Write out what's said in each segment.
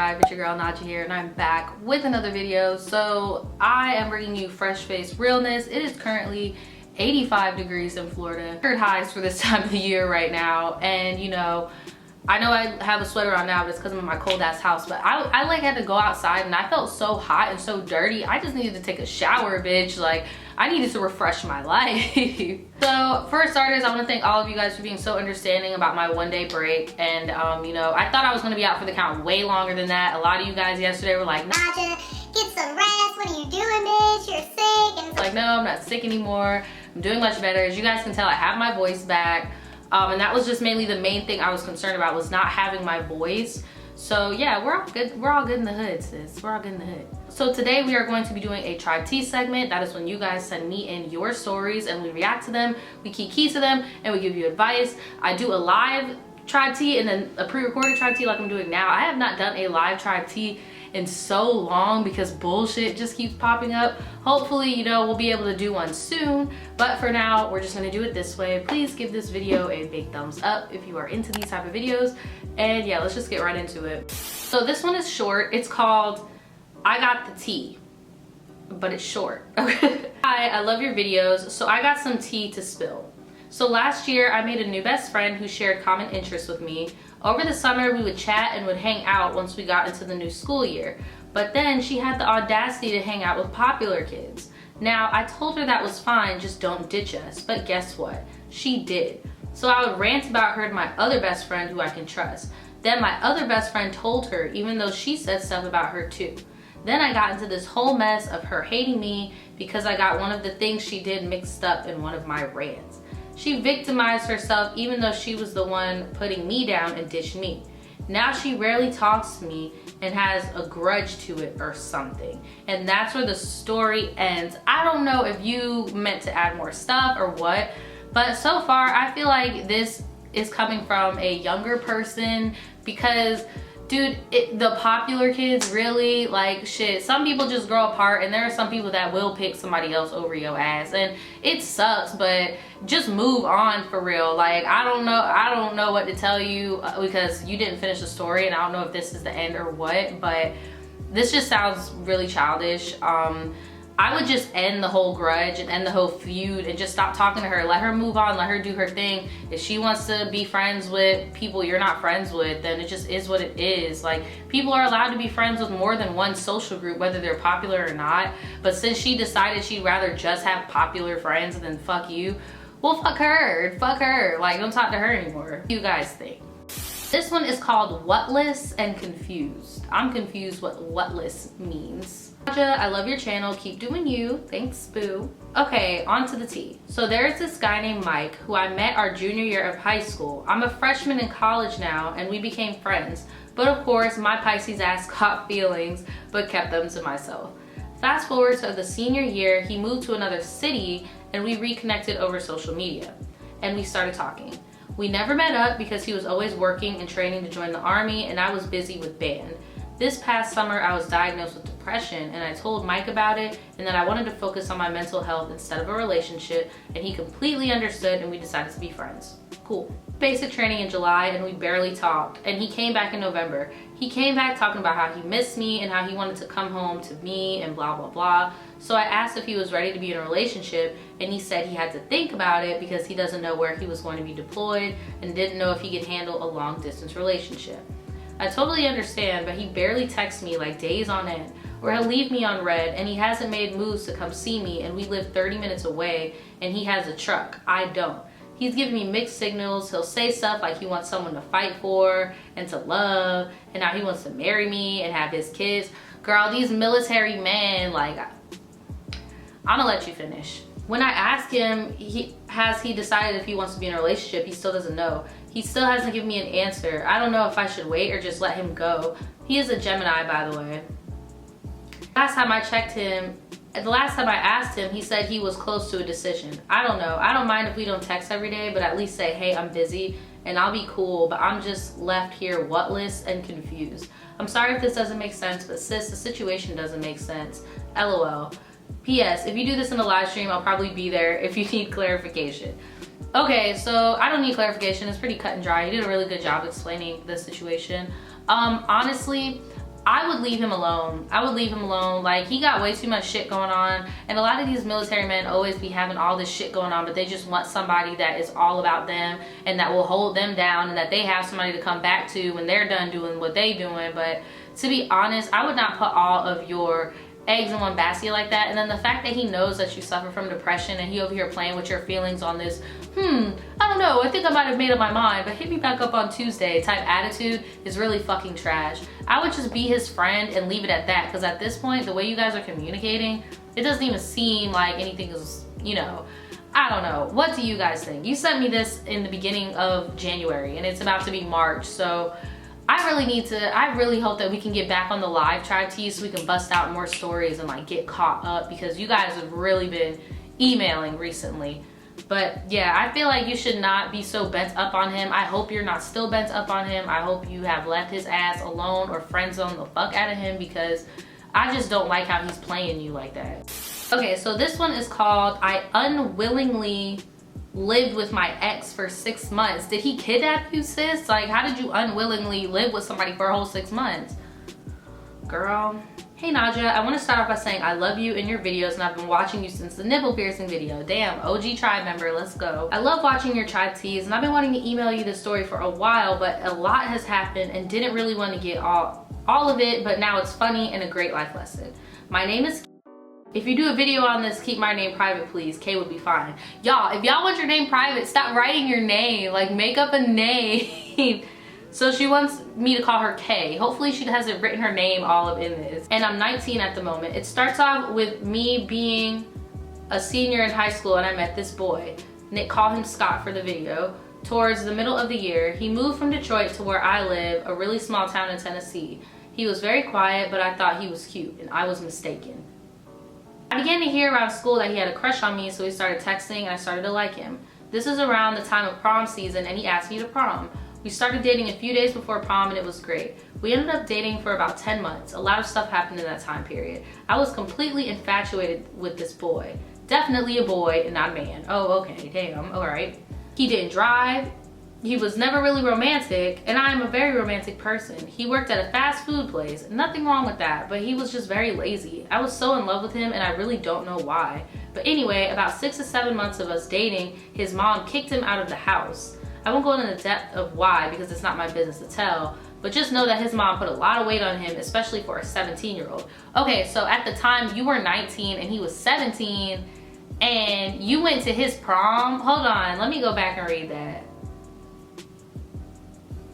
Tribe, it's your girl Naja here, and I'm back with another video. So I am bringing you fresh-faced realness. It is currently 85 degrees in Florida. Record highs for this time of the year right now, and you know, I know I have a sweater on now, but it's because I'm in my cold ass house. But I like had to go outside and I felt so hot and so dirty. I just needed to take a shower, bitch. Like, I needed to refresh my life. So for starters, I want to thank all of you guys for being so understanding about my one-day break. And you know, I thought I was going to be out for the count way longer than that. A lot of you guys yesterday were like, Naja, get some rest. What are you doing, bitch? You're sick. And like, no, I'm not sick anymore. I'm doing much better. As you guys can tell, I have my voice back. And that was just mainly the main thing I was concerned about, was not having my voice. So yeah, we're all good. We're all good in the hood, sis. We're all good in the hood. So today we are going to be doing a Tribe Tea segment. That is when you guys send me in your stories and we react to them, we keep keys to them, and we give you advice. I do a live Tribe Tea and then a pre-recorded Tribe Tea like I'm doing now. I have not done a live Tribe Tea in so long because bullshit just keeps popping up. Hopefully, you know, we'll be able to do one soon, but for now we're just gonna do it this way. Please give this video a big thumbs up if you are into these type of videos, and yeah, let's just get right into it. So this one is short. It's called I Got the Tea, but it's short. Okay. Hi, I love your videos. So I got some tea to spill. So last year I made a new best friend who shared common interests with me. Over the summer we would chat and would hang out once we got into the new school year. But then she had the audacity to hang out with popular kids. Now I told her that was fine, just don't ditch us. But guess what? She did. So I would rant about her to my other best friend who I can trust. Then my other best friend told her, even though she said stuff about her too. Then I got into this whole mess of her hating me because I got one of the things she did mixed up in one of my rants. She victimized herself even though she was the one putting me down and ditched me. Now she rarely talks to me and has a grudge to it or something. And that's where the story ends. I don't know if you meant to add more stuff or what, but so far I feel like this is coming from a younger person because dude, the popular kids really, like, shit, some people just grow apart, and there are some people that will pick somebody else over your ass, and it sucks, but just move on for real. Like, I don't know what to tell you because you didn't finish the story, and I don't know if this is the end or what, but this just sounds really childish. I would just end the whole grudge and end the whole feud and just stop talking to her. Let her move on, let her do her thing. If she wants to be friends with people you're not friends with, then it just is what it is. Like, people are allowed to be friends with more than one social group, whether they're popular or not. But since she decided she'd rather just have popular friends than fuck you, well, fuck her. Fuck her. Like, don't talk to her anymore. What do you guys think? This one is called Whatless and Confused. I'm confused what whatless means. I love your channel, keep doing you, thanks boo. Okay, on to the tea. So there's this guy named Mike who I met our junior year of high school. I'm a freshman in college now and we became friends, but of course my Pisces ass caught feelings but kept them to myself. Fast forward to the senior year, he moved to another city and we reconnected over social media and we started talking. We never met up because he was always working and training to join the army and I was busy with band. This past summer, I was diagnosed with depression and I told Mike about it and that I wanted to focus on my mental health instead of a relationship, and he completely understood and we decided to be friends. Cool. Basic training in July and we barely talked, and he came back in November. He came back talking about how he missed me and how he wanted to come home to me and blah blah blah. So I asked if he was ready to be in a relationship and he said he had to think about it because he doesn't know where he was going to be deployed and didn't know if he could handle a long distance relationship. I totally understand, but he barely texts me like days on end, or he'll leave me on red, and he hasn't made moves to come see me, and we live 30 minutes away and he has a truck. I don't. He's giving me mixed signals. He'll say stuff like he wants someone to fight for and to love, and now he wants to marry me and have his kids. Girl, these military men, like, I'm gonna let you finish. When I ask him, has he decided if he wants to be in a relationship, he still doesn't know. He still hasn't given me an answer. I don't know if I should wait or just let him go. He is a Gemini, by the way. Last time I checked him, the last time I asked him, he said he was close to a decision. I don't know. I don't mind if we don't text every day, but at least say, hey, I'm busy, and I'll be cool, but I'm just left here whatless and confused. I'm sorry if this doesn't make sense, but sis, the situation doesn't make sense. LOL. P.S. If you do this in a live stream, I'll probably be there if you need clarification. Okay, so I don't need clarification. It's pretty cut and dry. You did a really good job explaining the situation. Honestly, I would leave him alone. I would leave him alone. Like, he got way too much shit going on. And a lot of these military men always be having all this shit going on, but they just want somebody that is all about them and that will hold them down and that they have somebody to come back to when they're done doing what they doing. But to be honest, I would not put all of your eggs in one basket like that. And then the fact that he knows that you suffer from depression and he over here playing with your feelings on this, I don't know, I think I might have made up my mind, but hit me back up on Tuesday type attitude is really fucking trash. I would just be his friend and leave it at that, because at this point, the way you guys are communicating, it doesn't even seem like anything is, you know, I don't know. What do you guys think? You sent me this in the beginning of January and it's about to be March, so I really hope that we can get back on the live Tribe Tea so we can bust out more stories and like get caught up, because you guys have really been emailing recently. But yeah, I feel like you should not be so bent up on him. I hope you're not still bent up on him. I hope you have left his ass alone or friend zone the fuck out of him, because I just don't like how he's playing you like that. Okay, so this one is called I Unwillingly Lived with My Ex for 6 months. Did he kidnap you, sis? Like, how did you unwillingly live with somebody for a whole 6 months? Girl. Hey Naja, I want to start off by saying I love you and your videos, and I've been watching you since the nipple piercing video. Damn, OG Tribe member, let's go. I love watching your Tribe Teas, and I've been wanting to email you this story for a while, but a lot has happened and didn't really want to get all of it, but now it's funny and a great life lesson. My name is K. If you do a video on this, keep my name private, please. K would be fine. Y'all, if y'all want your name private, stop writing your name. Like, make up a name. So she wants me to call her K. Hopefully she hasn't written her name all up in this. And I'm 19 at the moment. It starts off with me being a senior in high school and I met this boy. Nick, call him Scott for the video. Towards the middle of the year, he moved from Detroit to where I live, a really small town in Tennessee. He was very quiet, but I thought he was cute, and I was mistaken. I began to hear around school that he had a crush on me, so we started texting and I started to like him. This is around the time of prom season and he asked me to prom. We started dating a few days before prom and it was great. We ended up dating for about 10 months. A lot of stuff happened in that time period. I was completely infatuated with this boy. Definitely a boy and not a man. Oh, okay, damn, all right. He didn't drive. He was never really romantic, and I am a very romantic person. He worked at a fast food place. Nothing wrong with that, but he was just very lazy. I was so in love with him and I really don't know why. But anyway, about 6 to 7 months of us dating, his mom kicked him out of the house. I won't go into the depth of why because it's not my business to tell, but just know that his mom put a lot of weight on him, especially for a 17-year-old. Okay, so at the time you were 19 and he was 17 and you went to his prom. Hold on, let me go back and read that.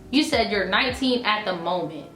You said you're 19 at the moment.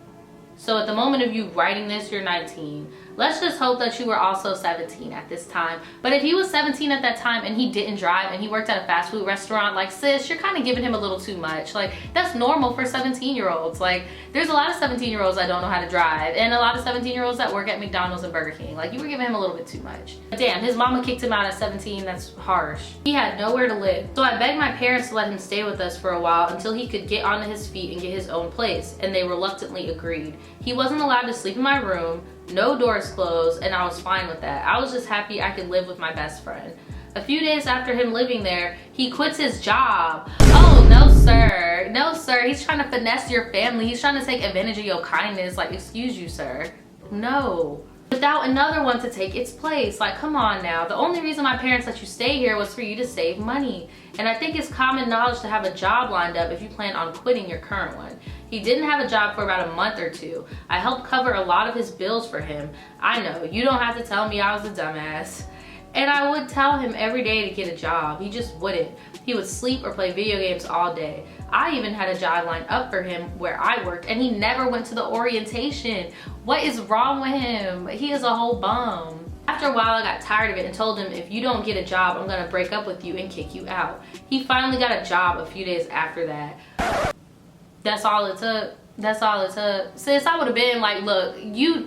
So at the moment of you writing this, you're 19. Let's just hope that you were also 17 at this time. But if he was 17 at that time and he didn't drive and he worked at a fast food restaurant, like, sis, you're kind of giving him a little too much. Like, that's normal for 17-year-olds. Like, there's a lot of 17-year-olds that don't know how to drive and a lot of 17-year-olds that work at McDonald's and Burger King. Like, you were giving him a little bit too much. But damn, his mama kicked him out at 17. That's harsh. He had nowhere to live. So I begged my parents to let him stay with us for a while until he could get onto his feet and get his own place, and they reluctantly agreed. He wasn't allowed to sleep in my room, no doors closed, and I was fine with that. I was just happy I could live with my best friend. A few days after him living there, he quits his job. Oh, no sir. No sir, he's trying to finesse your family. He's trying to take advantage of your kindness. Like, excuse you, sir. No. Without another one to take its place. Like, come on now. The only reason my parents let you stay here was for you to save money. And I think it's common knowledge to have a job lined up if you plan on quitting your current one. He didn't have a job for about a month or two. I helped cover a lot of his bills for him. I know, you don't have to tell me I was a dumbass. And I would tell him every day to get a job. He just wouldn't. He would sleep or play video games all day. I even had a job lined up for him where I worked and he never went to the orientation. What is wrong with him? He is a whole bum. After a while, I got tired of it and told him, if you don't get a job, I'm gonna break up with you and kick you out. He finally got a job a few days after that. That's all it took. That's all it took. Sis, I would have been like, look,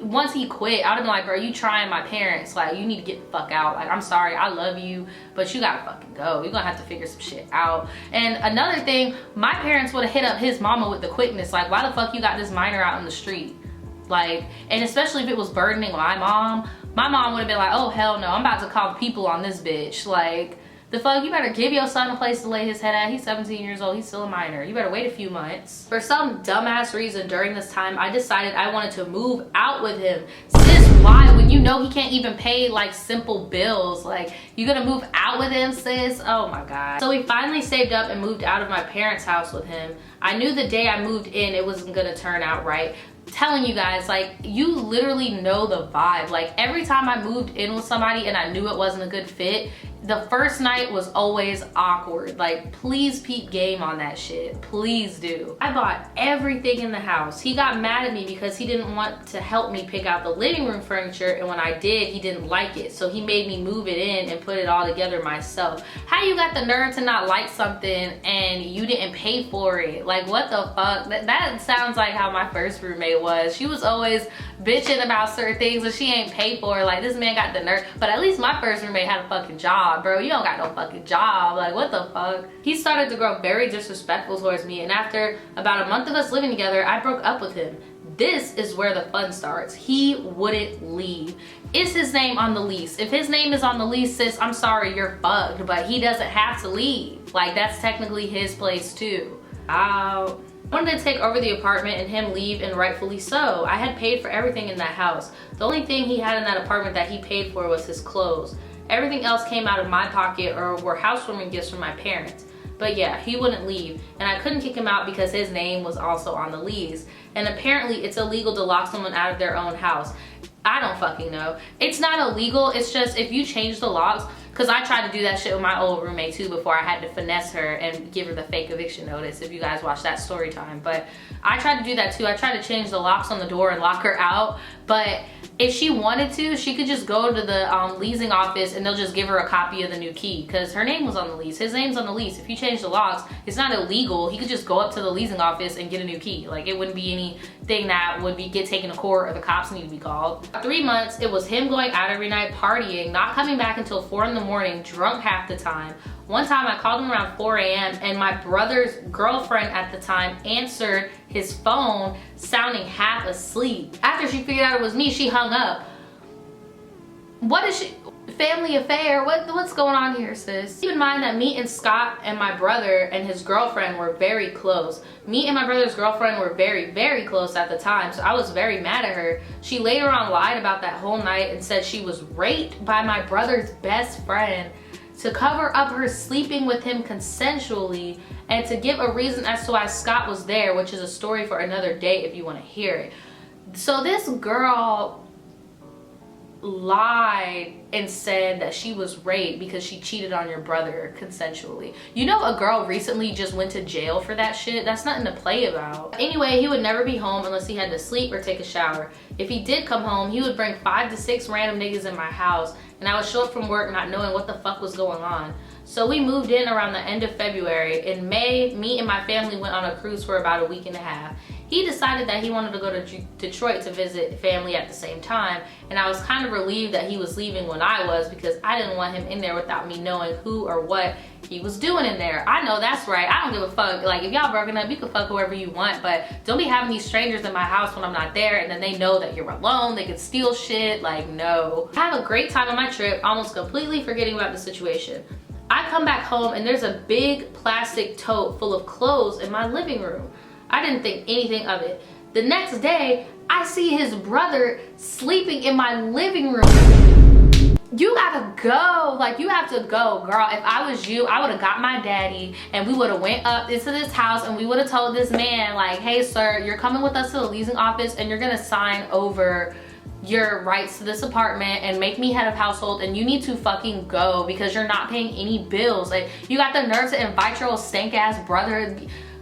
once he quit, I would have been like, bro, you trying my parents. Like, you need to get the fuck out. Like, I'm sorry, I love you, but you gotta fucking go. You're gonna have to figure some shit out. And another thing, my parents would have hit up his mama with the quickness. Like, why the fuck you got this minor out in the street? Like, and especially if it was burdening my mom would have been like, oh, hell no, I'm about to call the people on this bitch. Like, The fuck, you better give your son a place to lay his head at. He's 17 years old, he's still a minor. You better wait a few months. For some dumbass reason during this time, I decided I wanted to move out with him. Sis, why? When you know he can't even pay like simple bills, like you gonna move out with him, sis? Oh my God. So we finally saved up and moved out of my parents' house with him. I knew the day I moved in, it wasn't gonna turn out right. Telling you guys, like, you literally know the vibe. Like, every time I moved in with somebody and I knew it wasn't a good fit, the first night was always awkward. Like, please peep game on that shit. Please do. I bought everything in the house. He got mad at me because he didn't want to help me pick out the living room furniture, and when I did, he didn't like it. So he made me move it in and put it all together myself. How you got the nerve to not like something and you didn't pay for it? Like, what the fuck? That sounds like how my first roommate was. She was always bitching about certain things that she ain't paid for. Like, this man got the nerve. But at least my first roommate had a fucking job, bro. You don't got no fucking job. Like, what the fuck? He started to grow very disrespectful towards me, and after about a month of us living together, I broke up with him. This is where the fun starts. He wouldn't leave. Is his name on the lease? If his name is on the lease, sis, I'm sorry, you're bugged, but he doesn't have to leave. Like, that's technically his place too. Out. I wanted to take over the apartment and him leave, and rightfully so. I had paid for everything in that house. The only thing he had in that apartment that he paid for was his clothes. Everything else came out of my pocket or were housewarming gifts from my parents. But yeah, he wouldn't leave, and I couldn't kick him out because his name was also on the lease. And apparently it's illegal to lock someone out of their own house. I don't fucking know. It's not illegal, it's just if you change the locks, because I tried to do that shit with my old roommate too before I had to finesse her and give her the fake eviction notice, if you guys watch that story time. But I tried to do that too. I tried to change the locks on the door and lock her out. But if she wanted to, she could just go to the leasing office and they'll just give her a copy of the new key, because her name was on the lease. His name's on the lease. If you change the locks, it's not illegal. He could just go up to the leasing office and get a new key. Like, it wouldn't be anything that would get taken to court or the cops need to be called. 3 months, it was him going out every night partying, not coming back until 4 in the morning, drunk half the time. One time I called him around 4 a.m. and my brother's girlfriend at the time answered his phone sounding half asleep. After she figured out it was me, she hung up. What is she? Family affair? What's going on here, sis? Keep in mind that me and Scott and my brother and his girlfriend were very close. Me and my brother's girlfriend were very, very close at the time, so I was very mad at her. She later on lied about that whole night and said she was raped by my brother's best friend to cover up her sleeping with him consensually, and to give a reason as to why Scott was there, which is a story for another day if you want to hear it. So this girl lied and said that she was raped because she cheated on your brother consensually. You know, a girl recently just went to jail for that shit. That's nothing to play about. Anyway, he would never be home unless he had to sleep or take a shower. If he did come home, he would bring 5 to 6 random niggas in my house, and I would show up from work not knowing what the fuck was going on. So we moved in around the end of February. In May, me and my family went on a cruise for about a week and a half. He decided that he wanted to go to Detroit to visit family at the same time, and I was kind of relieved that he was leaving when I was, because I didn't want him in there without me knowing who or what he was doing in there. I know that's right. I don't give a fuck. Like, if y'all broken up, you can fuck whoever you want, but don't be having these strangers in my house when I'm not there, and then they know that you're alone. They could steal shit. Like, no. I have a great time on my trip, almost completely forgetting about the situation. I come back home and there's a big plastic tote full of clothes in my living room. I didn't think anything of it. The next day, I see his brother sleeping in my living room. You gotta go. Like, you have to go, girl. If I was you, I would have got my daddy and we would have went up into this house and we would have told this man, like, hey sir, you're coming with us to the leasing office and you're gonna sign over your rights to this apartment and make me head of household, and you need to fucking go because you're not paying any bills. Like, you got the nerve to invite your old stank ass brother.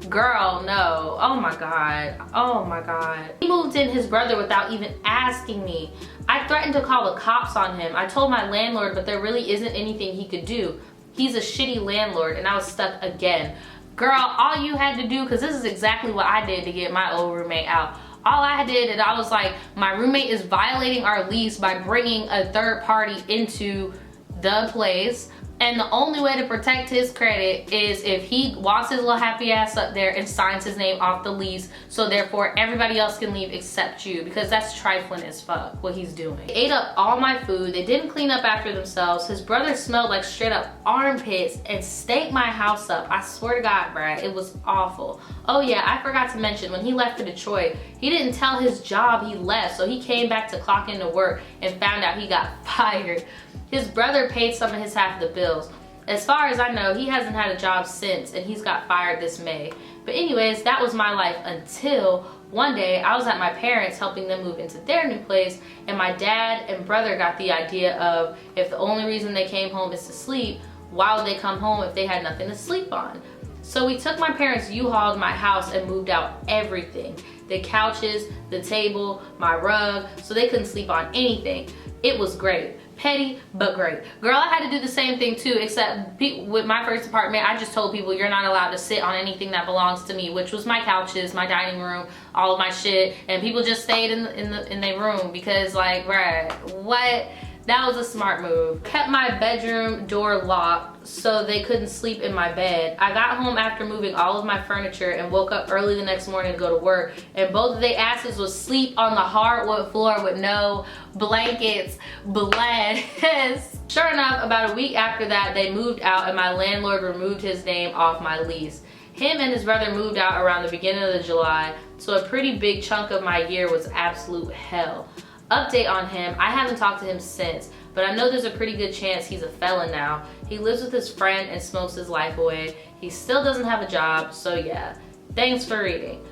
Girl, no. Oh my god. Oh my god. He moved in his brother without even asking me. I threatened to call the cops on him. I told my landlord, but there really isn't anything he could do. He's a shitty landlord, and I was stuck again. Girl, all you had to do, because this is exactly what I did to get my old roommate out. All I did is I was like, my roommate is violating our lease by bringing a third party into the place. And the only way to protect his credit is if he walks his little happy ass up there and signs his name off the lease, so therefore everybody else can leave except you, because that's trifling as fuck what he's doing. They ate up all my food. They didn't clean up after themselves. His brother smelled like straight up armpits and stank my house up. I swear to God, bruh, it was awful. Oh yeah, I forgot to mention, when he left for Detroit, he didn't tell his job he left, so he came back to clock into work and found out he got fired. His brother paid some of his half of the bills. As far as I know, he hasn't had a job since, and he's got fired this May. But anyways, that was my life until one day I was at my parents' helping them move into their new place, and my dad and brother got the idea of, if the only reason they came home is to sleep, why would they come home if they had nothing to sleep on? So we took my parents' U-Haul to my house and moved out everything. The couches, the table, my rug, so they couldn't sleep on anything. It was great. Petty, but great. Girl, I had to do the same thing too, except with my first apartment, I just told people you're not allowed to sit on anything that belongs to me, which was my couches, my dining room, all of my shit, and people just stayed in their room because, like, bruh, what? That was a smart move. Kept my bedroom door locked so they couldn't sleep in my bed. I got home after moving all of my furniture and woke up early the next morning to go to work, and both of their asses was sleep on the hardwood floor with no blankets, blankets. Sure enough, about a week after that, they moved out and my landlord removed his name off my lease. Him and his brother moved out around the beginning of July, so a pretty big chunk of my year was absolute hell. Update on him, I haven't talked to him since, but I know there's a pretty good chance he's a felon now. He lives with his friend and smokes his life away. He still doesn't have a job, so yeah. Thanks for reading.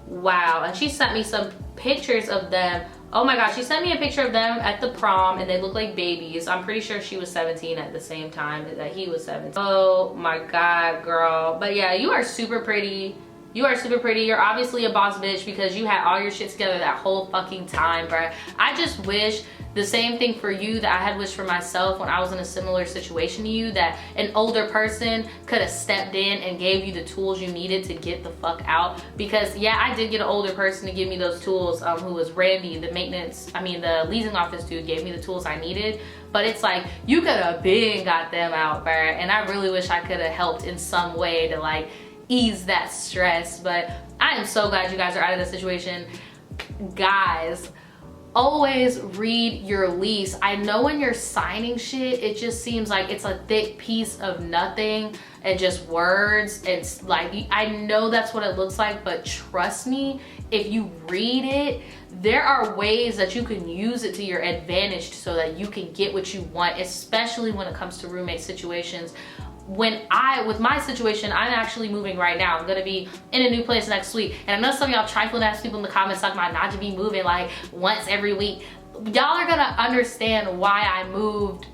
Wow, and she sent me some pictures of them. Oh my gosh, she sent me a picture of them at the prom and they look like babies. I'm pretty sure she was 17 at the same time that he was 17. Oh my God, girl. But yeah, you are super pretty. You are super pretty. You're obviously a boss bitch because you had all your shit together that whole fucking time, bruh. I just wish the same thing for you that I had wished for myself when I was in a similar situation to you, that an older person could have stepped in and gave you the tools you needed to get the fuck out. Because yeah, I did get an older person to give me those tools, who was Randy, the leasing office dude, gave me the tools I needed. But it's like, you could have been got them out, bruh. And I really wish I could have helped in some way to like ease that stress. But I am so glad you guys are out of this situation. Guys, always read your lease. I know when you're signing shit, it just seems like it's a thick piece of nothing and just words. It's like, I know that's what it looks like, but trust me, if you read it, there are ways that you can use it to your advantage so that you can get what you want, especially when it comes to roommate situations. With my situation, I'm actually moving right now. I'm gonna be in a new place next week. And I know some of y'all trifling ass people in the comments talking about not to be moving like once every week. Y'all are gonna understand why I moved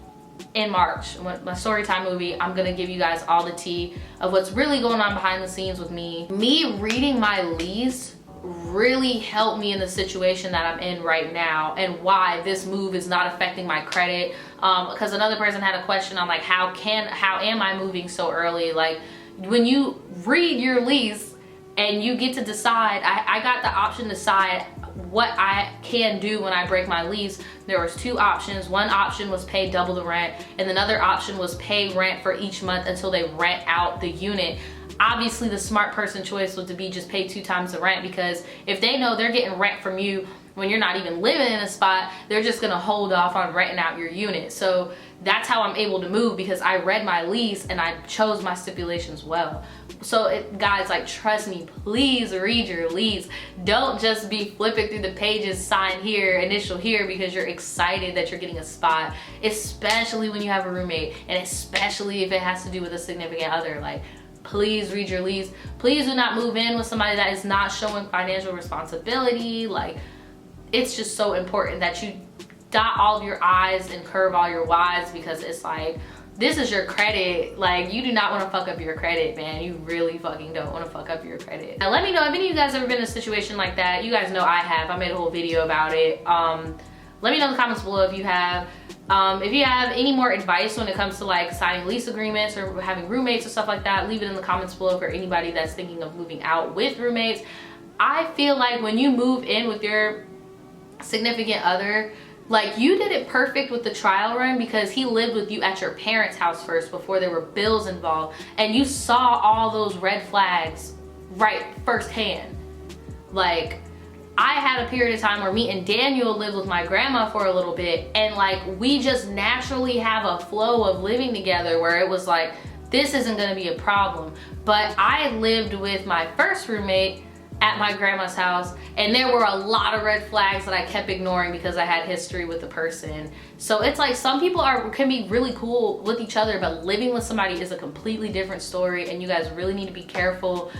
in March. With my story time movie, I'm gonna give you guys all the tea of what's really going on behind the scenes with me. Me reading my lease really helped me in the situation that I'm in right now, and why this move is not affecting my credit. Because another person had a question on like, how am I moving so early? Like, when you read your lease and you get to decide, I got the option to decide what I can do when I break my lease. There was two options. One option was pay double the rent, and another option was pay rent for each month until they rent out the unit. Obviously the smart person choice was to be just pay 2 times the rent, because if they know they're getting rent from you when you're not even living in a spot, they're just gonna hold off on renting out your unit. So that's how I'm able to move, because I read my lease and I chose my stipulations well. So guys, like, trust me, please read your lease. Don't just be flipping through the pages, sign here, initial here, because you're excited that you're getting a spot, especially when you have a roommate, and especially if it has to do with a significant other. Like, please read your lease. Please do not move in with somebody that is not showing financial responsibility. Like, it's just so important that you dot all of your I's and curve all your Y's, because it's like, this is your credit. Like, you do not want to fuck up your credit, man. You really fucking don't want to fuck up your credit. Now let me know if any of you guys ever been in a situation like that. You guys know I have. I made a whole video about it. Let me know in the comments below if you have. If you have any more advice when it comes to like signing lease agreements or having roommates or stuff like that, leave it in the comments below for anybody that's thinking of moving out with roommates. I feel like when you move in with your significant other, Like, you did it perfect with the trial run because he lived with you at your parents' house first before there were bills involved, and you saw all those red flags right firsthand. Like, I had a period of time where me and Daniel lived with my grandma for a little bit, and like, we just naturally have a flow of living together where it was like, this isn't gonna be a problem. But I lived with my first roommate at my grandma's house, and there were a lot of red flags that I kept ignoring because I had history with the person. So it's like, some people can be really cool with each other, but living with somebody is a completely different story, and you guys really need to be careful.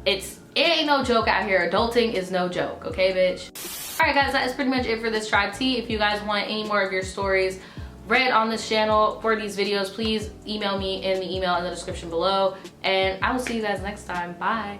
It ain't no joke out here. Adulting is no joke, okay, bitch? All right, guys, that is pretty much it for this tribe tea. If you guys want any more of your stories read on this channel for these videos, please email me in the email in the description below, and I will see you guys next time. Bye.